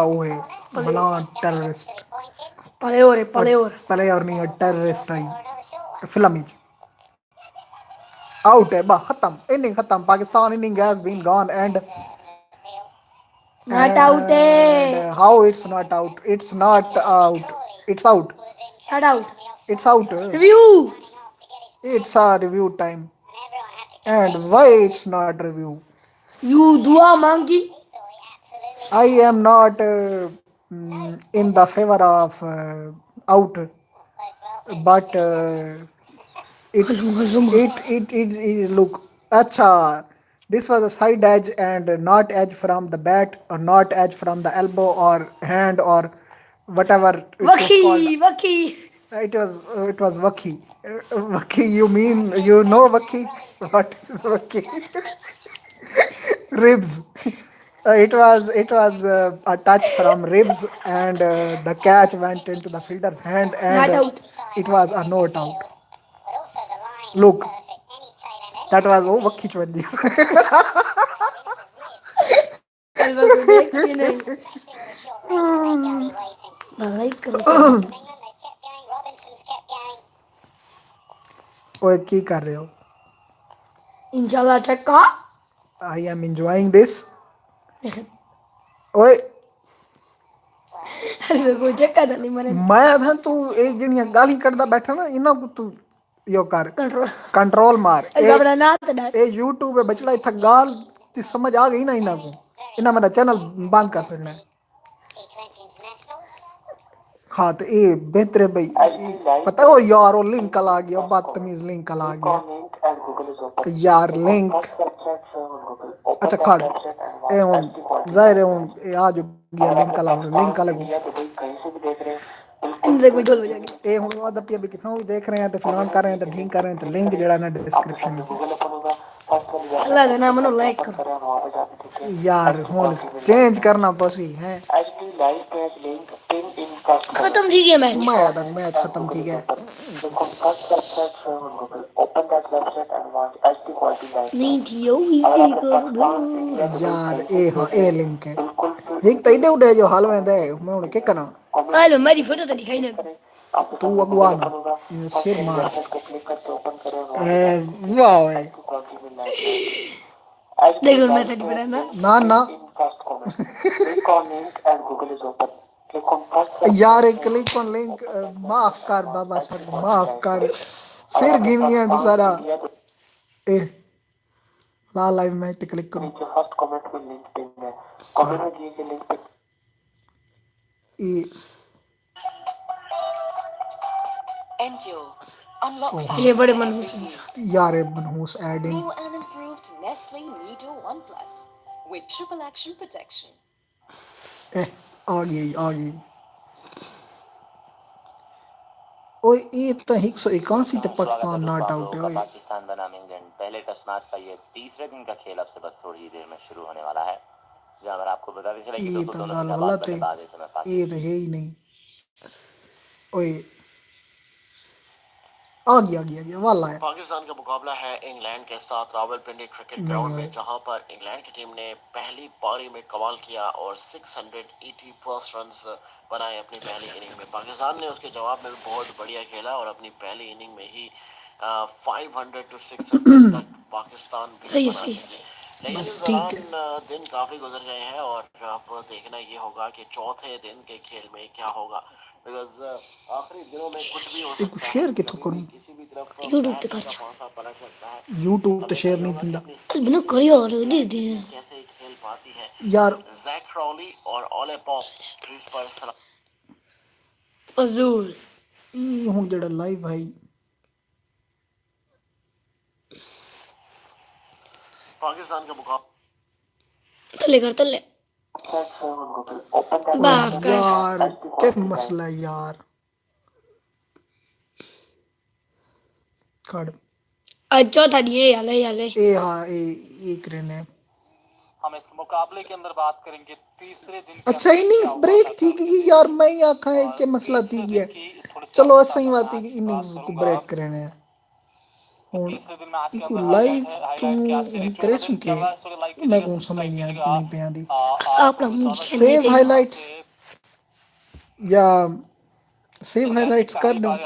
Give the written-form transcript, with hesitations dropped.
वो है बना टेररिस्ट पले और पले और नहीं टेररिस्ट आई फिल्म ही आउट है बा खत्म इनिंग खत्म Pakistan inning has been gone not out and है। how it's not out, it's not out, it's out, not out. it's out, review. it's a review time. And why it's not review? You दुआ मांगी। I am not in the favor of out, but it it look acha. This was a side edge and not edge from the bat or not edge from the elbow or hand or whatever it was वकी called. वकी। It was Waki. Waki, you mean you know Waki? What is Waki? Ribs. It was a touch from ribs, and the catch went into the fielder's hand, and not out. it was a not out. Look, that was oh Waki Chwadis. अलवा को देखी नहीं। भलाई करो तुम। ओए की कर रहे हो? इंशाल्लाह चक्का। I am enjoying this. ओए अलवा को चक्का था नहीं मरे। मैं था तू एक जणिया गाली करदा बैठा ना इना को तू यो कर कंट्रोल। कंट्रोल मार अलवा अपना नात डाल। ए यूट्यूब पे बचड़ा इथा गाल ती समझ आ गई ना इना को इना मेरा चैनल बंद कर सकना है हाँ तो ये बेहतर है भाई पता हो यार वो लिंक आ गया बदतमीज लिंक आ गया यार लिंक अच्छा खड़ ए हुन जाहिर है हुन ए आ जो गया लिंक आ इंद्र को ढोल बजा ए हुन वादा पिया भी किथां भी देख रहे हैं तो फिलहाल कर रहे हैं तो ढींग कर रहे हैं तो लिंक जड़ा ना डिस्क्रिप्शन में के। अल्लाह का नाम नो लाइक करो। यार हुन चेंज करना पसी है खत्म थी गया मैच। मैं आदा मैच खत्म थी गया नहीं थी होगी की कर दो। यार ए हाँ ए लिंक है एक तो इडे उडे जो हाल में दे मैं उन्हें क्या करा हेलो मेरी फोटो तो दिखाई ना। तू अगवान सिर मार वाह देखो मैं तेरी बनाना। ना ना यार एक क्लिक ऑन लिंक माफ कर बाबा साहब माफ कर सिर गिन गया तू सारा ए ला लाइव मैच पे क्लिक करो ई ये बड़े मनहूस इंसान। यार ए मनहूस एडिंग ए आ गई ओए ये तो 181 ते पाकिस्तान नॉट आउट है ओए पाकिस्तान बनाम इंग्लैंड पहले टेस्ट मैच का ये तीसरे दिन का खेल अब से बस थोड़ी ही देर में शुरू होने वाला है जहां पर आपको बता भी चले कि ये दोस्तों तो दोनों गाल जिंदाबाद गलत है बल्लेबाज इस समय ये तो है ही नहीं ओए आ गया वाला है पाकिस्तान का मुकाबला है इंग्लैंड के साथ रावलपिंडी क्रिकेट ग्राउंड में जहां पर इंग्लैंड की टीम ने पहली पारी में कमाल किया और 680 प्लस रन्स बनाए अपनी पहली इनिंग में पाकिस्तान ने उसके जवाब में भी बहुत बढ़िया खेला और अपनी पहली इनिंग में ही 500 to 600 तक पाकिस्तान भी सही है बना सही है। सके लेकिन बस इस ठीक है दौरान दिन काफी गुजर गए हैं और अब देखना ये होगा कि चौथे दिन के खेल में क्या होगा बिकॉज आखिरी दिनों में कुछ भी हो एक सकता है शेयर किथों कभी भी करूं किसी भी तरफ यूट्यूब मैच ते का खर्च पासा पलट सकता है यूट्यूब तो हमें शेयर चाहिए नहीं होगा कि थिंदा अपनी बिना करियो और दे दे। टीम कैसे खेल पाती है यार जैक क्रॉली और ओले पॉप क्रीज पर फजूल। ई हुन जड़ा लाइव भाई पाकिस्तान का मुकाबला तले कर तले। ओए बाप का यार क्या मसला है यार खड़ आज चौथा नहीं है याले। ए हाँ ए एक रन है हम इस मुकाबले के अंदर बात करेंगे तीसरे दिन के अच्छा अंदर क्या इनिंग्स हुआ ब्रेक था थी कल कि यार मैं ही आखा है और कि मसला थी तीसरे गया दिन की थोड़ी सी चलो आपके ऐसा साथ ही मैं बात थी कि आज बात इनिंग्स को करूंगा ब्रेक करने हैं ਹੁਣ ਇੱਕ ਲਾਈਵ ਤੂੰ ਹੁਣ ਕਰੇ ਸੁਣ ਕੇ ਮੈਂ ਕੋ ਸਮਝ ਨਹੀਂ ਪਿਆ ਦੀ ਆਪਣਾ ਮੂੰਹ ਦਿਖਾਈ ਸੇਵ ਚਾਹੀਦਾ। ਹਾਈਲਾਈਟਸ ਜਾਂ ਸੇਵ ਹਾਈਲਾਈਟਸ ਕਰ ਦਿਓ